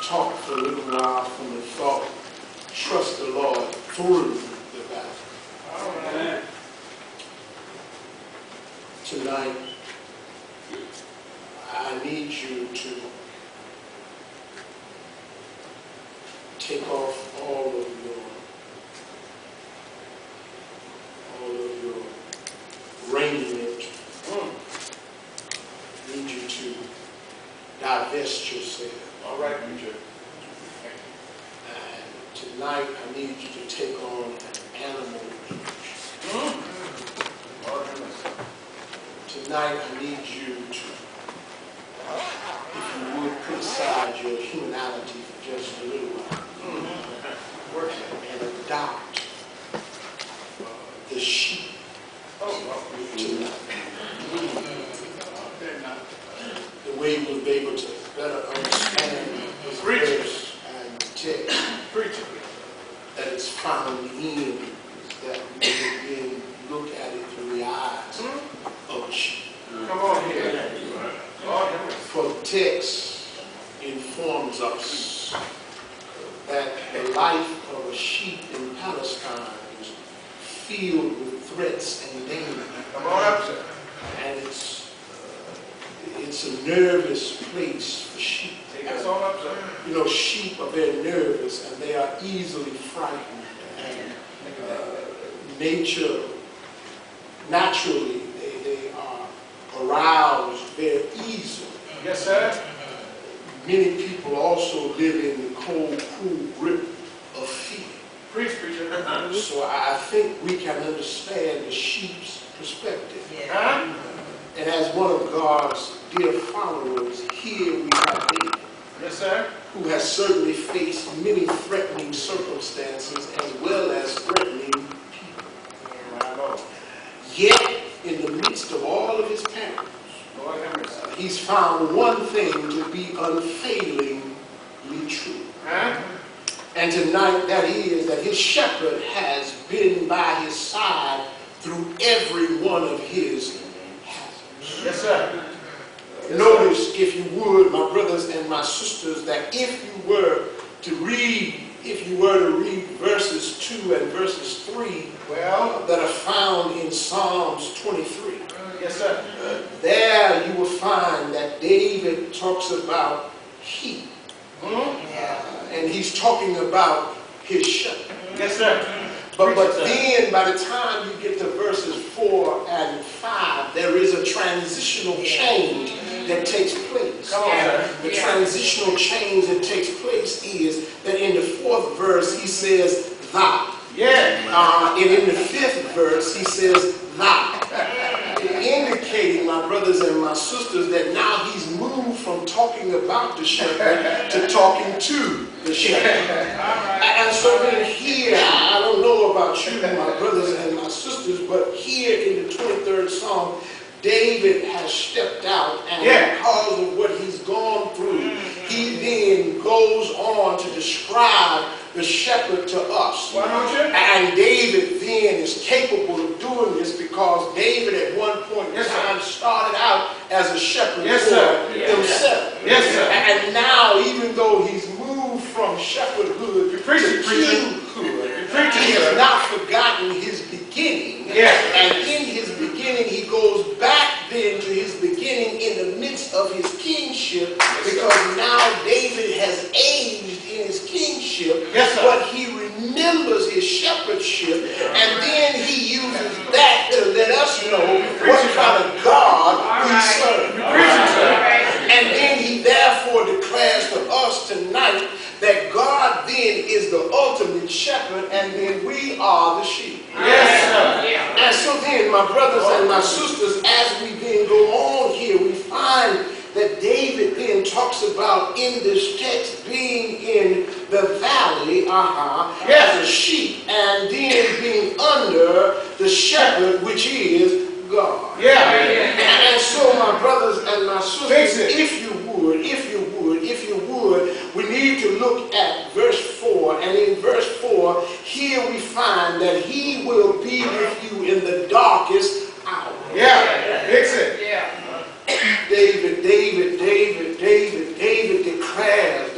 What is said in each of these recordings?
talk for a little while from the thought, trust the Lord through the battle. Amen. Tonight, I need you to take off all of your raiment. I need you to divest yourself. All right, preacher. And tonight, I need you to take on an animal image. Tonight, I need you to, if you would, put aside your humanality for just a little while and adopt the sheep tonight. The way we'll be able to better understand the verse and the text that it's found in, that we can look at it through the eyes of a sheep. Come on here. For the text informs us that the life of a sheep in Palestine is filled with threats and danger. Come on up, sir. And it's a nervous place for sheep. Take us on up, sir. You know, sheep are very nervous and they are easily frightened. And naturally, they are aroused very easily. Yes, sir. Many people also live in the cold, cruel grip of fear. Preach, preacher. So I think we can understand the sheep's perspective. Huh? And as one of God's dear followers, here we have David, Yes, sir. who has certainly faced many threatening circumstances as well as threatening people. My Lord. Yet, in the midst of all of his perils, Lord have mercy. he's found one thing to be unfailingly true. Huh? And tonight, that is that his shepherd has been by his side through every one of his hazards. Yes, sir. Notice, if you would, my brothers and my sisters, that if you were to read verses 2 and verses 3 that are found in Psalms 23, Yes, sir. there you will find that David talks about heat. And he's talking about his shepherd. Yes, sir. But then by the time you get to verses 4 and 5, there is a transitional change that takes place. Come on, sir. The transitional change that takes place is that in the 4th verse he says thou. Yeah. And in the 5th verse he says thou. Indicating, my brothers and my sisters, that now he's moved from talking about the shepherd to talking to the shepherd. And so then here, I don't know about you, my brothers and my sisters, but here in the 23rd Psalm, David has stepped out, and because of what he's gone through, he then goes on to describe the shepherd to us. Why don't you? And David then is capable of doing this because David at one point in time started out as a shepherd for himself. Yes, sir. And now, even though he's moved from shepherdhood to kinghood, he has not forgotten his beginning. And in his beginning, he goes back then to his beginning in the midst of his kingship, because now David has aged in his kingship, but he remembers his shepherdship, and then he uses that to let us know what kind of God we serve. And then he therefore declares to us tonight that God then is the ultimate shepherd, and then we are the sheep. And so then, my brothers and my sisters, as we then go on here, we find that David then talks about in this text being in the valley as a sheep, and then being under the shepherd, which is God. And so, my brothers and my sisters, if you would, we need to look at verse 4. And in verse 4, here we find that he will be with you in the darkest hour. Fix it. David declares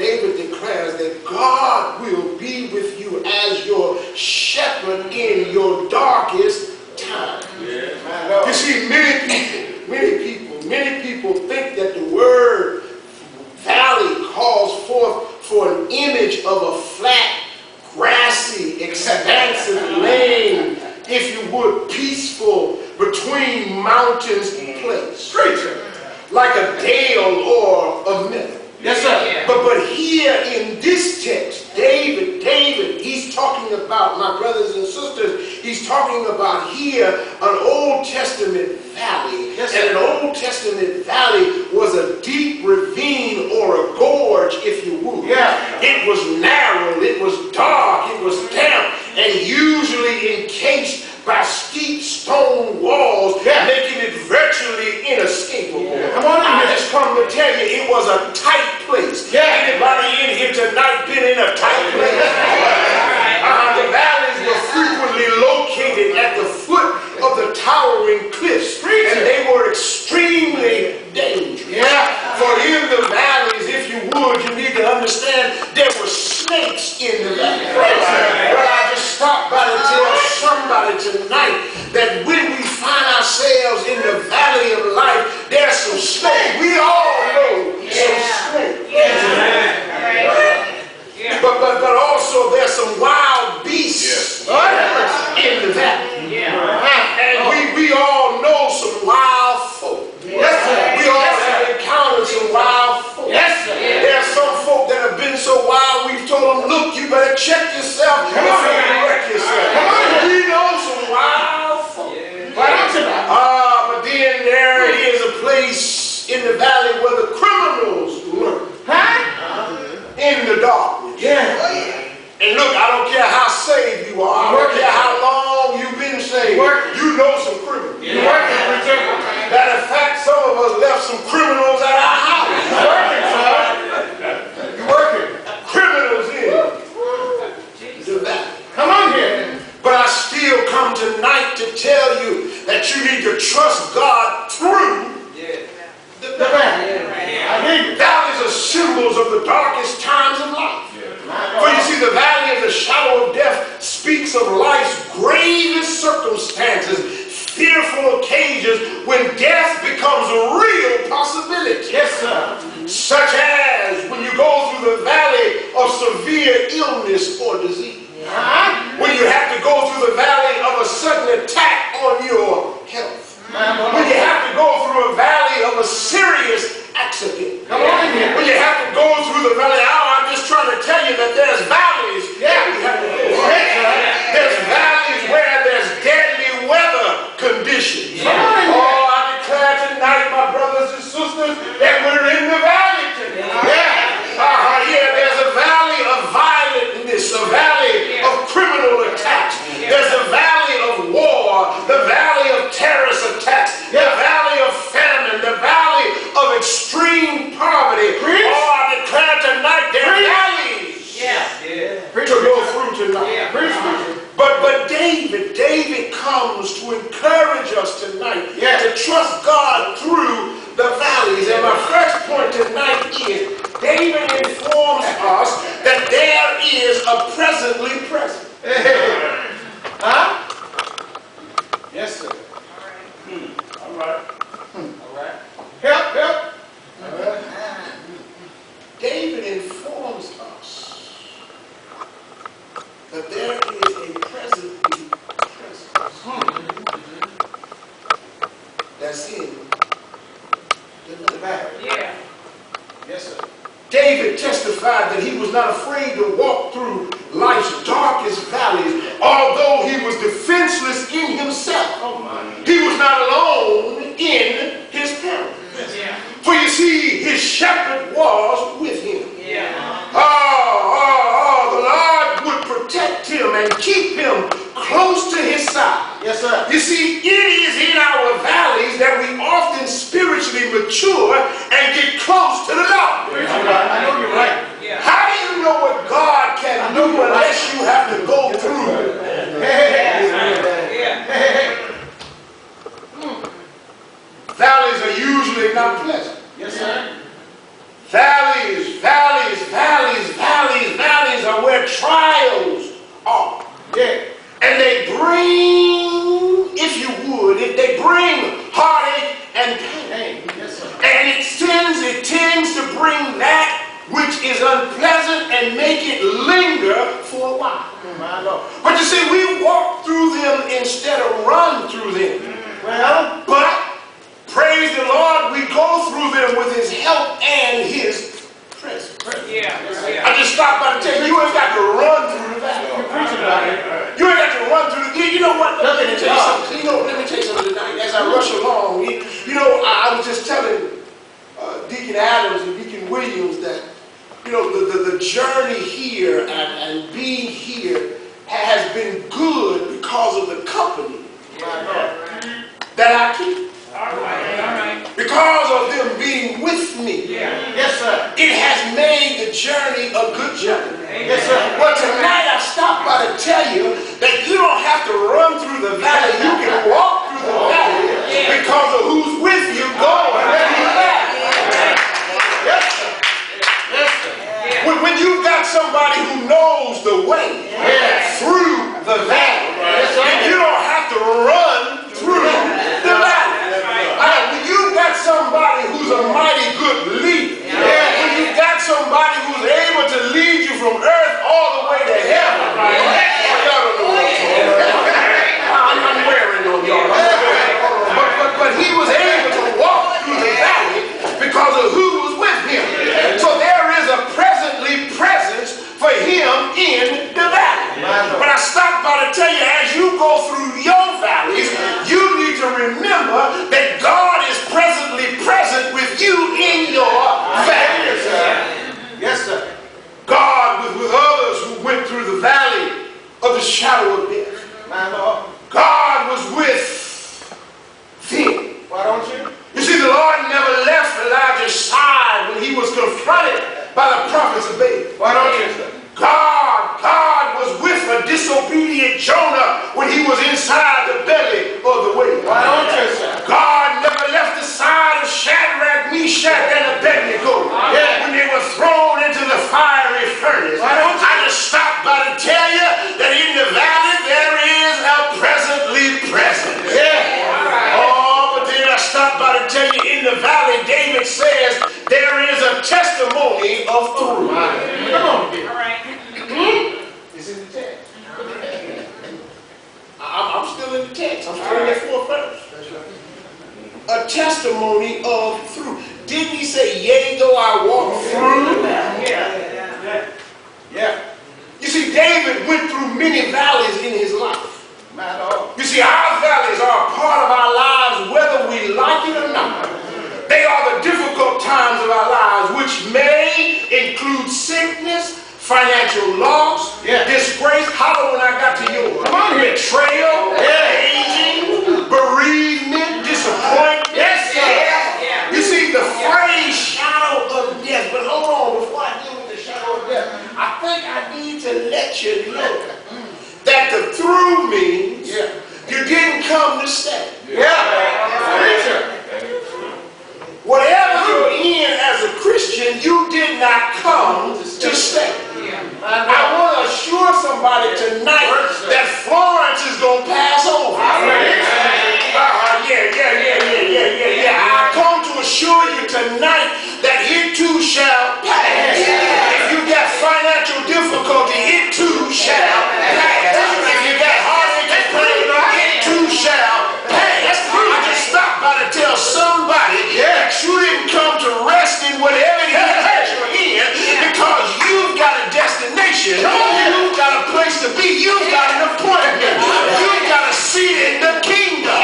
an image of a flat, grassy, expansive lane, if you would, peaceful between mountains and plains. Like a dale or a meadow. Yes, sir. But here in this text, David, he's talking about, my brothers and sisters, he's talking about here an Old Testament valley. Yes, and an Old Testament valley was a deep ravine or a gorge, if you would. Yeah. It was narrow, it was dark, it was damp, and usually encased by steep stone walls, making it virtually inescapable. Yeah. Come on in I here. just come to tell you, it was a tight place. Yeah. Anybody in here tonight been in a tight place? The valleys were frequently located at the foot of the towering cliffs, and they were extremely dangerous. Yeah. For in the valleys, if you would, you need to understand there were snakes in the valley. But I just stopped by to tell somebody tonight that when we find ourselves in the valley of life, there's some snakes. We all know some snakes. But also there's some wild beasts in the valley. And we all know some wild folk. Yes, sir. We all have encountered some wild folk. Yes, sir. There are some folk that have been so wild, we've told them, look, you better check yourself before you wreck yourself. We know some wild folk. Why don't you know? But then there is a place in the valley where the criminals lurk. In the darkness. And look, I don't care how saved you are. I don't care how long you've been saved. You know some criminals. Matter of fact, some of us left some criminals at our house. You're working. Criminals in the valley. Come on here. But I still come tonight to tell you that you need to trust God through the valley. I hear you. Valleys are symbols of the darkest times of life. For you see, the valley of the shadow of death speaks of life's gravest circumstances, fearful occasions when death becomes a real possibility. Yes, sir. Such as when you go through the valley of severe illness or disease. When you have to go through the valley of a sudden attack on your health. When you have to go through a valley of a serious accident. Come on in here. When you have to go through the valley, I'm just trying to tell you that there's valleys that we have to go through. There's valleys where there's deadly weather conditions. I declare tonight, my brothers and sisters, that we're in the valley tonight. There's a valley of violentness, a valley of criminal attacks. There's a valley of war, the valley of terrorist attacks, the valley of famine, the valley of extreme poverty. I declare tonight there are valleys to go through tonight. But David comes to encourage us tonight to trust God through the valleys. And my first point tonight is David informs us that there is a presently present. Yes, sir. All right. Help. David informs us that there is a presently present that's in the valley. Yes, sir. David testified that he was not afraid to walk through life's darkest valleys, although he was defenseless in himself. He was not alone in his peril. For you see, his shepherd was with him. The Lord would protect him and keep him close to his side. Yes, sir. You see, it is in our valleys that we often spiritually mature and get close to the Lord. I know you're right. How do you know what God can do unless you have to go through it? Valleys are usually not pleasant. Yes, sir. Valleys are where trials are. And they bring, if you would, they bring heartache and pain. Yes, sir. And it tends to and make it linger for a while. My Lord. But you see, we walk through them instead of run through them. Well, But, praise the Lord, we go through them with His help and His presence. I just stopped by to tell you, you ain't got to run through the valley. you're preaching about it. You ain't got to run through the, you know what, let me tell you something. Let me tell you something tonight. As I rush along, I was just telling Deacon Adams and Deacon Williams that, the journey here and being here has been good because of the company that I keep. All right. Because of them being with me. Yes, sir. It has made the journey a good journey. Yes, sir. Well, tonight I stopped by to tell you that you don't have to run through the valley. You can walk through the valley because of who's with you going through the valley. Yes, sir. Yes, sir. When you've got somebody who knows the way through the valley, then you don't have to run through the valley. When you've got somebody who's a mighty good leader, when you've got somebody who's able to lead you from earth all the way to heaven, y'all don't know what I'm wearing on y'all. But he was able to walk through the valley because of who was with him. So there is a presence for him in the valley. But I stopped by to tell you, as you go through your valleys, you need to remember that God is presently present with you in your valley. Yes, sir. God was with others who went through the valley of the shadow of death. My Lord. God was with them. Why don't you? You see, the Lord never left Elijah's side when he was confronted by the prophets of Baal. Why don't you, sir? God was with a disobedient Jonah when he was inside the belly of the whale. Why don't you, sir? God never left the side of Shadrach, Meshach, and Abednego when they were thrown into the fiery furnace. Why don't you? I just stopped by to tell you that in the valley there is a presently present. Oh, but then I stopped by to tell you in the valley, David says there is a testimony of through. Come on, dear. It's in the text. I'm still in the text. I'm still in that fourth verse. A testimony of through. Didn't he say, yea, though I walk through? Yeah. You see, David went through many valleys in his life. My Lord. You see, our valleys are a part of our lives whether we like it or not. They are the difficult times of our lives, which may include sickness, financial loss, disgrace. Holler when I got to yours. Come on here. Betrayal, aging, bereavement, disappointment. Yes, sir. You see, the phrase shadow of death. But hold on, before I deal with the shadow of death, I think I need to let you know that the through means you didn't come to stay. Whatever you're in as a Christian, you did not come to stay. I want to assure somebody tonight that Florence is going to pass over. I come to assure you tonight that it too shall pass. If you got financial difficulty, it too shall pass. If you got heartache and pain, it too shall pass. I just stopped by to tell somebody that you didn't come to rest in whatever it is that you're in, because you've got a destination. You've got a place to be. You've got an appointment. You've got a seat in the kingdom.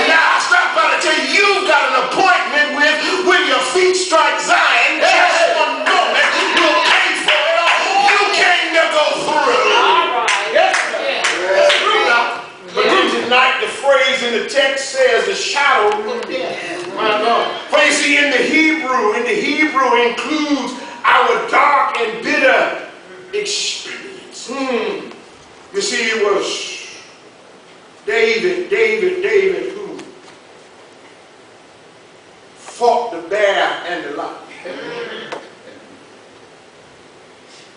Now I stopped by to tell you, you've got an appointment with when your feet strike Zion. Just one moment, you'll pay for it all. You came to go through. But then tonight the phrase in the text says the shadow of death. For you see, in the Hebrew includes our dark and bitter experience. You see, it was David who fought the bear and the lion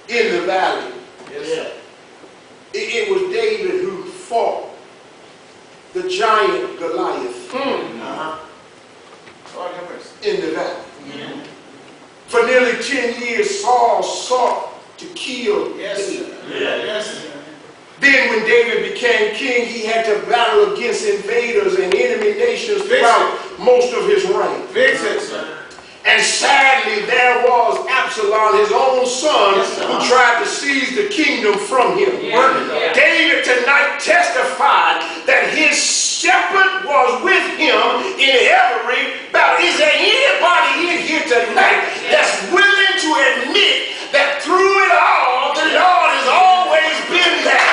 in the valley. It was David who fought the giant Goliath in the valley. For nearly 10 years, Saul sought to kill David. Yes. Then when David became king, he had to battle against invaders and enemy nations throughout most of his reign. Fix it, sir. And sadly, there was Absalom, his own son, who tried to seize the kingdom from him. David tonight testified that his shepherd was with him in every battle. Is there anybody in here tonight that's willing to admit that through it all, the Lord has always been there?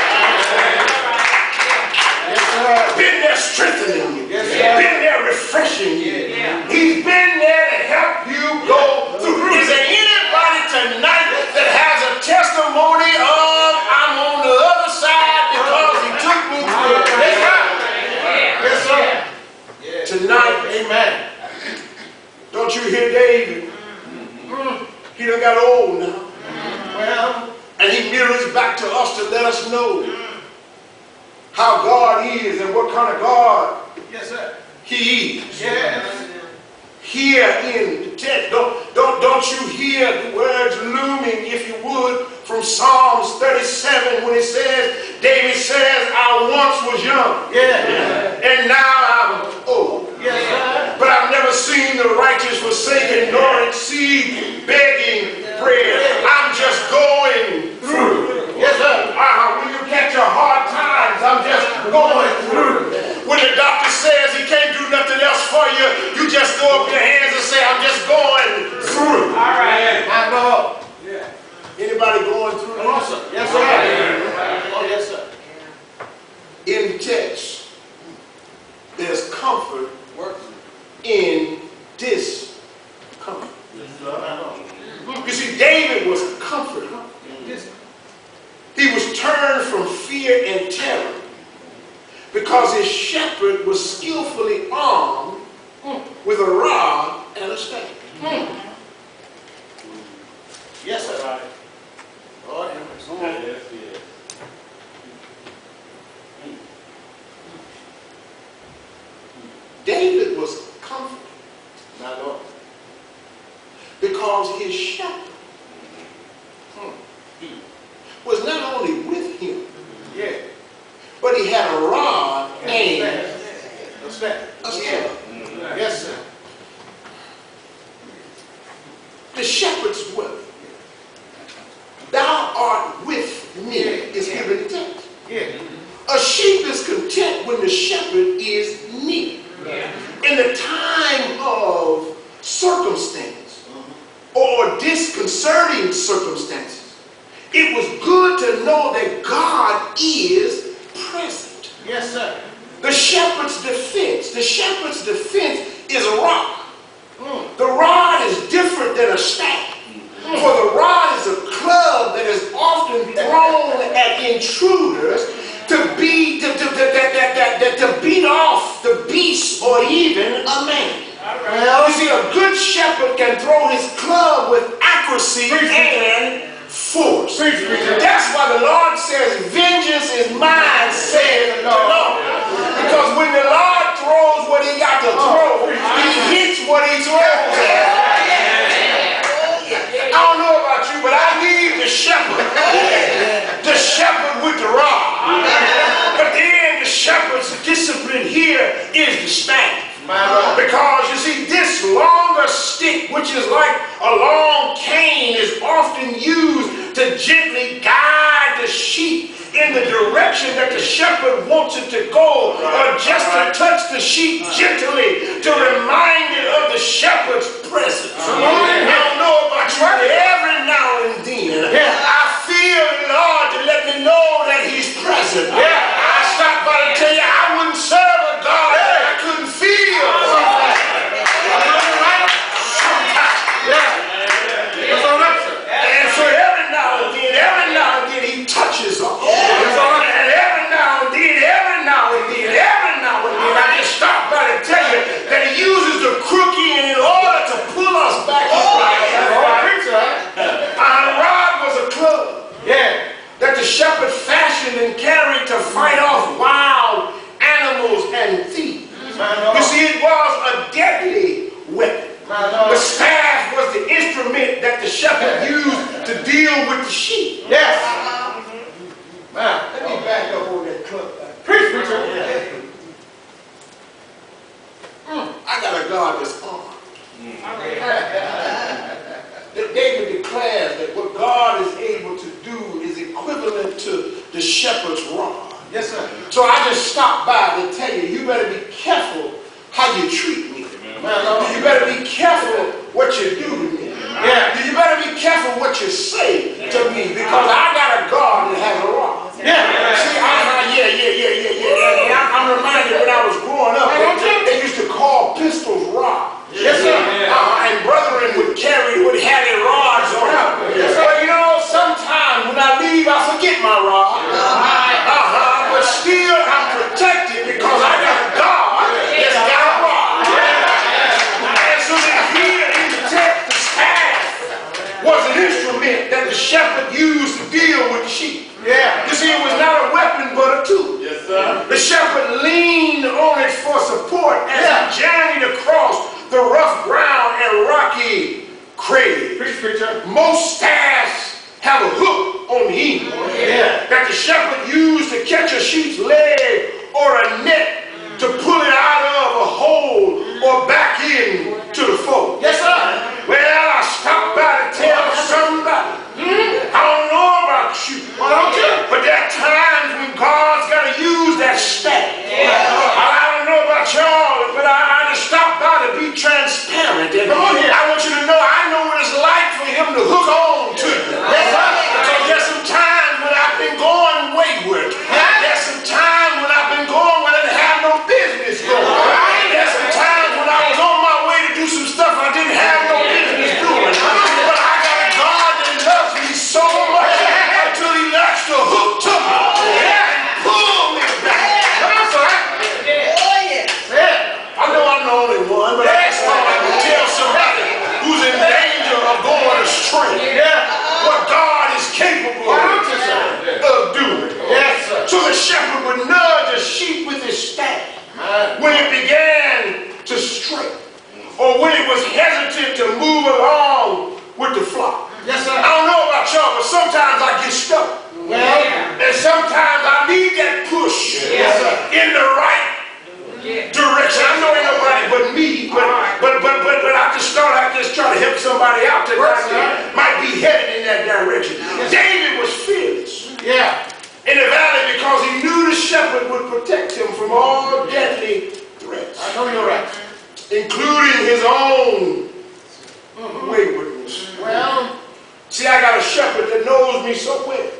Been there strengthening you. Been there refreshing you. He's been there to help you go through. Is there anybody tonight that has a testimony of I'm on the other side because he took me through? Yes, sir. Tonight, amen. Don't you hear David? He done got old now. Well, and he mirrors back to us to let us know how God is and what kind of God he is. Here in the text, don't you hear the words looming, if you would, from Psalms 37 when it says, David says, I once was young, and now I'm old. But I've never seen the righteous forsaken, nor exceed begging bread. I'm just going through. When you get your hard times, I'm just going through. When the doctor says he can't do nothing else for you, you just throw up your hands and say, I'm just going through. All right. I know. Anybody going through? Come on, sir. Yes, sir. Oh, yes, sir. In the text, there's comfort in discomfort. You see, David was comforted. He was turned from fear and terror because his shepherd was skillfully armed with a rod and a staff. Yes, sir. Lord have mercy. David was comforted, my Lord, because his shepherd was not only with him, but he had a rod and a staff. Yes, sir. The shepherd's word. Thou art with me is given in text. A sheep is content when the shepherd is near. In the time of circumstance or disconcerting circumstances, it was good to know that God is present. Yes, sir. The shepherd's defense. The shepherd's defense is a rod. The rod is different than a staff. For the rod is a club that is often thrown at intruders to beat off the beast or even a man. You see, a good shepherd can throw his club with accuracy and force. That's why the Lord says, vengeance is mine, saith the Lord. Because when the Lord throws what he got to throw, he hits what he throws at. I don't know about you, but I need the shepherd with the rod. But then the shepherd's discipline here is the staff. Because you see, this longer stick, which is like a long cane, is often used to gently guide the sheep in the direction that the shepherd wants it to go, or just to touch the sheep gently to remind it of the shepherd's presence. I don't know about you, but every now and then I feel the Lord to let me know that he's present. I stopped by to tell you I wouldn't serve a God that I couldn't feel. And so every now and then he touches us. And every now and then I just stopped by to tell you that he uses the crook end in order to pull us back in. deal with the sheep. Yes. Man. Let me back up on that club. Preach, preacher. I got a God that's armed. That David declares that what God is able to do is equivalent to the shepherd's rod. Yes, sir. So I just stopped by to tell you, you better be careful how you treat me. You better be careful what you do to me. Yeah. You better be careful what you say to me, because I got a God that has a rod. Yeah. See, I'm reminded when I was growing up, they used to call pistols rods. Yes, sir. And brethren would have their rods on them. Yes, But you know, sometimes when I leave, I forget my rod. But still, I'm protected because I got a God that's got a rod. And so that here in the text, the staff was an instrument that the shepherd used to deal with the sheep. Yeah. You see, it was not a weapon but a tool. Yes, sir. The shepherd leaned on it for support as he journeyed across the rough ground and rocky crag. Preach, preacher. Most staffs have a hook on the end that the shepherd used to catch a sheep's leg or a net to pull it out of a hole or back in to the fold. Yes, sir. Well, I stopped by to tell somebody. I don't know about you, but there are times when God's got to use that staff. I don't know about y'all, but I just stopped by to be transparent. And I want you to know I know what it's like for him to hook on to you. Because there's some times when I've been going wayward. There's some times when I've been going when I didn't have no business going. There's some times when I was on my way to do some stuff I didn't have no business doing. But I got a God that loves me so much until he lets the hook to me and pull me back. Come on, son. I know I'm the only one, but I just thought I could tell somebody who's in danger of going astray what God is capable of doing. Yes, sir. So the shepherd would nudge a sheep with his staff when it began to stray, or when it was hesitant to move along with the flock. Yes, sir. I don't know about y'all, but sometimes I get stuck. And sometimes I need that push in the right direction. I know ain't nobody but me, but I just thought I'd just try to help somebody out that might be headed in that direction. David was fearless in the valley because he knew the shepherd would protect him from all deadly threats, I know you're right. including his own waywardness. Well, See, I got a shepherd that knows me so well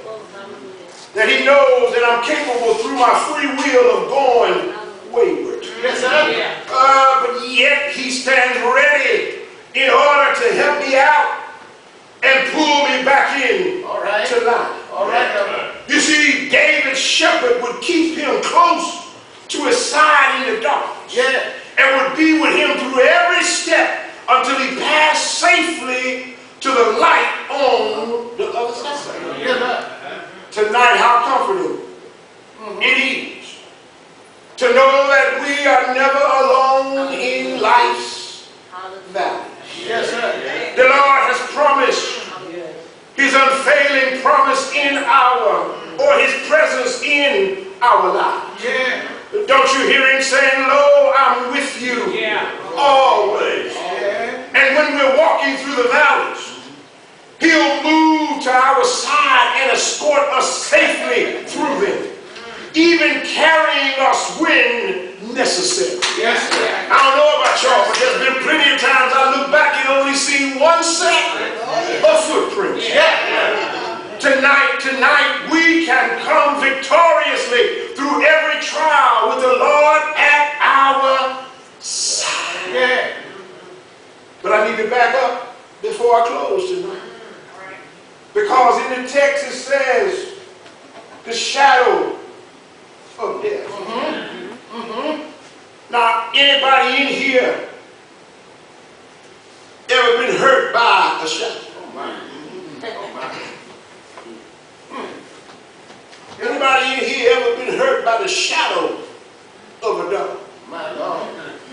that he knows that I'm capable through my free will of going wayward. yes, sir. But yet he stands ready in order to help me out and pull me back in All right. to life. All right. You see, David's shepherd would keep him close to his side in the darkness and would be with him through every step until he passed safely to the light on the other side. Yes, sir. Tonight, how comforting it is to know that we are never alone in life's valley. Yes, sir. The Lord has promised his unfailing promise in his presence in our lives. Yeah. Don't you hear him saying, "Lo, I'm with you always." And when we're walking through the valleys, he'll move to our side and escort us safely through them, even carrying us when necessary. Yes, sir. I don't know about y'all, but there's been plenty of times I look back and only see one set of footprints. Tonight we can come victoriously through every trial with the Lord at our side. But I need to back up before I close tonight. Because in the text it says, the shadow of death. Now, anybody in here ever been hurt by a shadow? Anybody in here ever been hurt by the shadow of a dog? My Lord.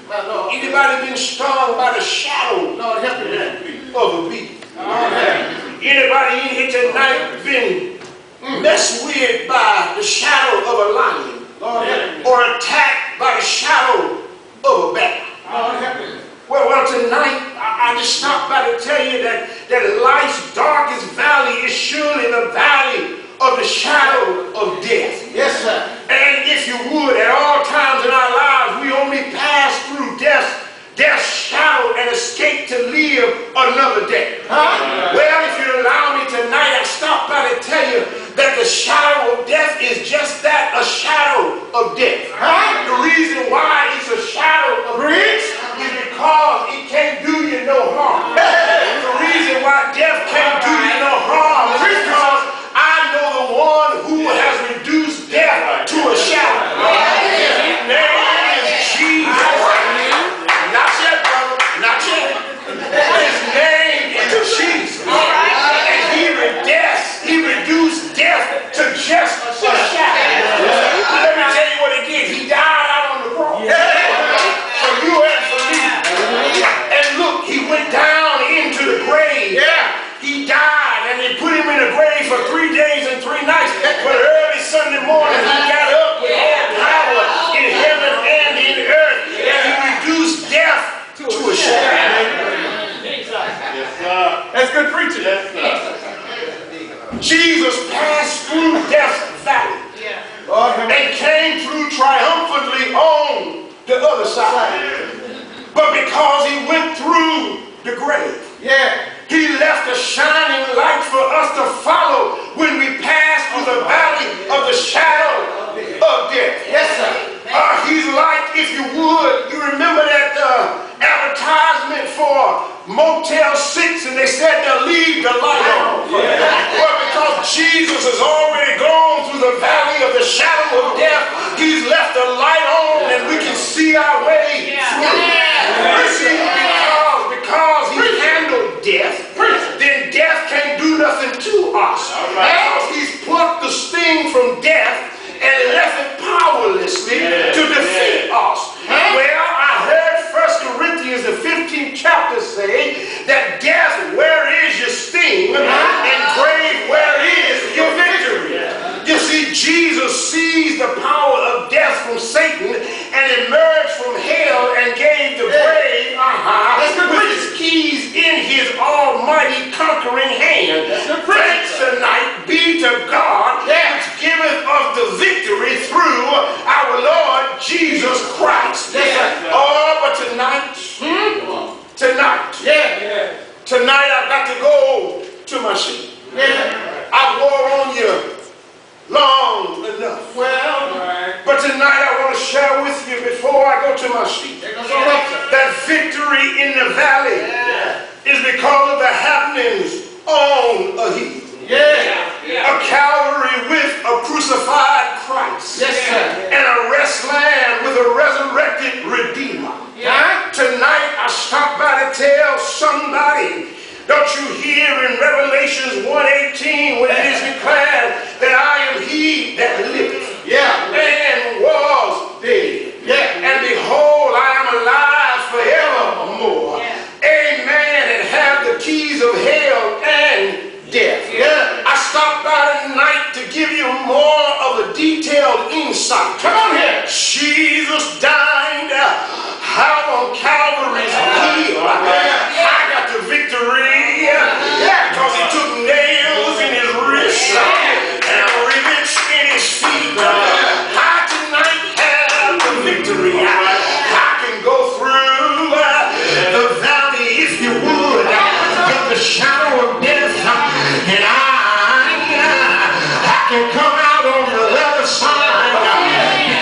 My Lord. Anybody been stung by the shadow Lord, help me. of a bee? All right. Anybody in here tonight been messed with by the shadow of a lion or attacked by the shadow of a bear? Well, tonight I just stopped by to tell you that life's darkest valley is surely the valley of the shadow of death. Yes, sir. And if you would, at all times in our lives, we only pass through death's shadow and escape to live another day. Well, if you allow me tonight, I stopped by to tell you that the shadow of death is just that, a shadow of death. The reason why it's a shadow of death is because it can't do you no harm. The reason why death can't do you no harm is because I know the one who has reduced death to a shadow. His name is Jesus. Not yet, brother. Not yet. His name is Jesus. And he reduced death to just a shadow. Let me tell you what he did. He died out on the cross. For you and for me. And look, he went down into the grave. He died and they put him in the grave for 3 days and 3 nights. But early Sunday morning he got up with all power in heaven and in earth. And he reduced death to a shadow. That's good preaching. Jesus passed through death's valley and came through triumphantly on the other side. But because he went through the grave, he left a shining light for us to follow when we pass through the valley of the shadow of death. Yes, sir. He's like, if you would, you remember that advertisement for Motel 6, and they said they'll leave the light on. Well, because Jesus has already gone through the valley of the shadow of death, he's left the light on and we can see our way through. You see, because he handled death, then death can't do nothing to us. Because he's plucked the sting from death and left it powerlessly to defeat us. Well, I heard 1 Corinthians, the 15th chapter say that death, where is your sting? And grave, where is your victory? You see, Jesus seized the power of death from Satan and emerged from hell and gave the grave with his keys in his almighty conquering hand. Thanks tonight be to God, which giveth us the victory through our Lord Jesus Christ. But tonight I've got to go to my sheep. I wore on you long enough. But tonight I want to share with you before I go to my sheep that victory in the valley is because of the happenings on a hill. A Calvary with a crucified Christ. And a rest land with a resurrected Redeemer. Tonight I stopped by to tell somebody, don't you hear in Revelations 1:18 when it is declared that I am he that liveth and was dead. And behold, I am alive forevermore. Amen. And have the keys of hell and death. I stopped by tonight to give you more of a detailed insight. Come on here. Jesus died out on Calvary's hill. I got the victory because he took nails in his wrists and rivets in his feet. I tonight have the victory. I can go through the valley if you would, in the shadow of death, and I can come out on the other side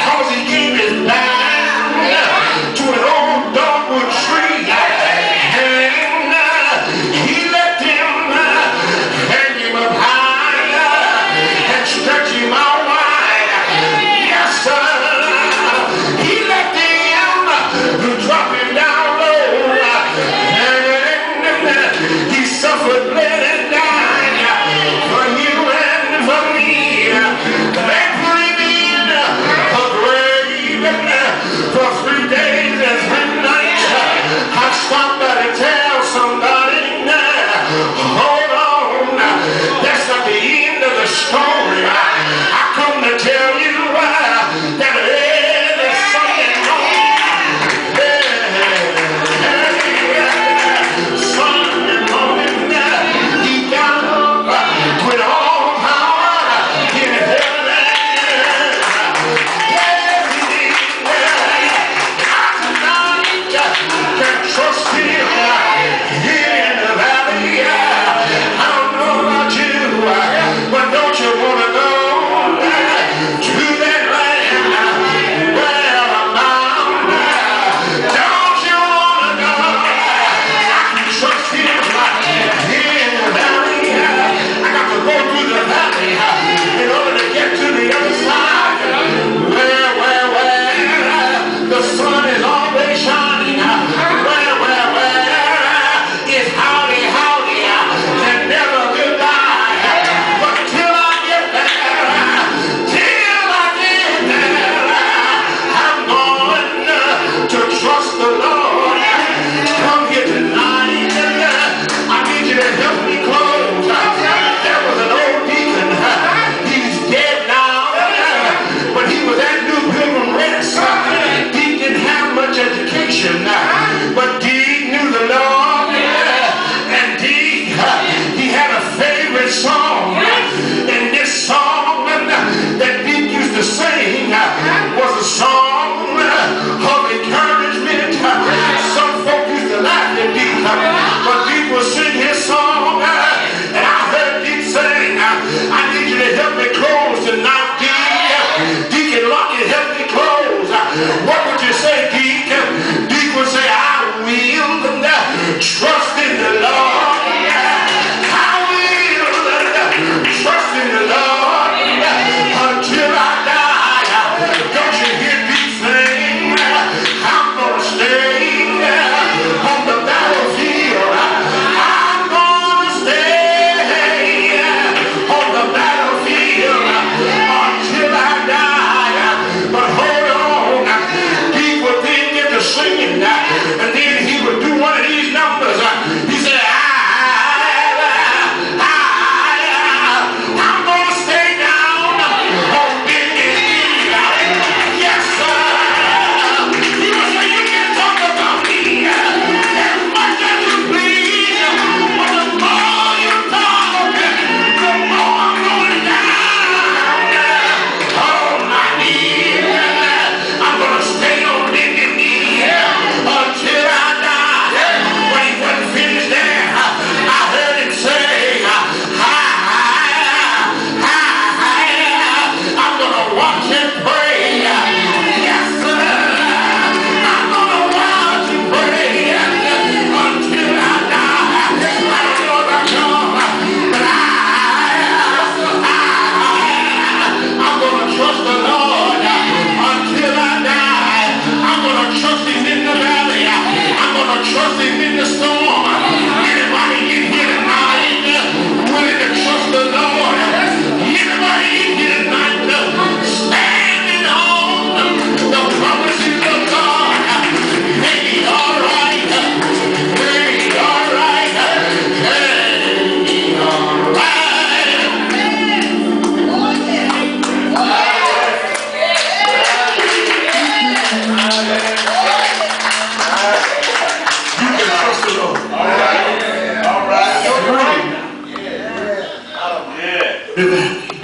the valley.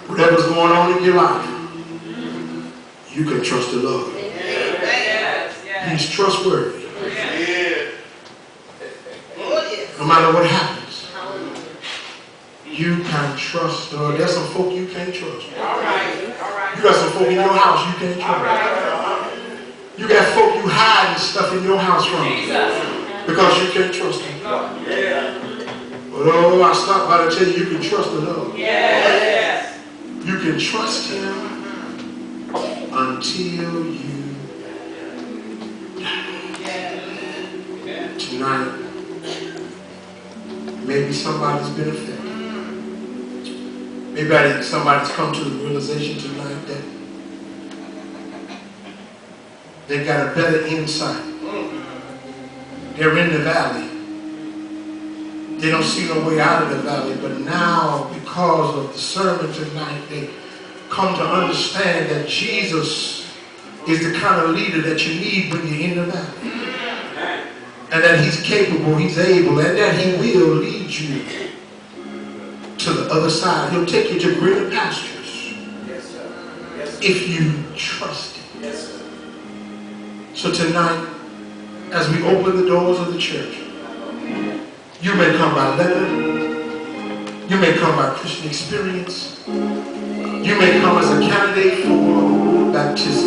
Whatever's going on in your life, you can trust the Lord. He's trustworthy. No matter what happens, you can trust the Lord. There's some folk you can't trust. You got some folk in your house you can't trust. You got folk you hiding stuff in your house from because you can't trust them. But oh, I stopped by to tell you, you can trust the Lord. You can trust Him until you die. Tonight, maybe somebody's been affected. Maybe somebody's come to the realization tonight that they've got a better insight. They're in the valley. They don't see no way out of the valley, but now, because of the sermon tonight, they come to understand that Jesus is the kind of leader that you need when you're in the valley. And that He's capable, He's able, and that He will lead you to the other side. He'll take you to greener pastures if you trust Him. So tonight, as we open the doors of the church, you may come by letter, you may come by Christian experience, you may come as a candidate for baptism.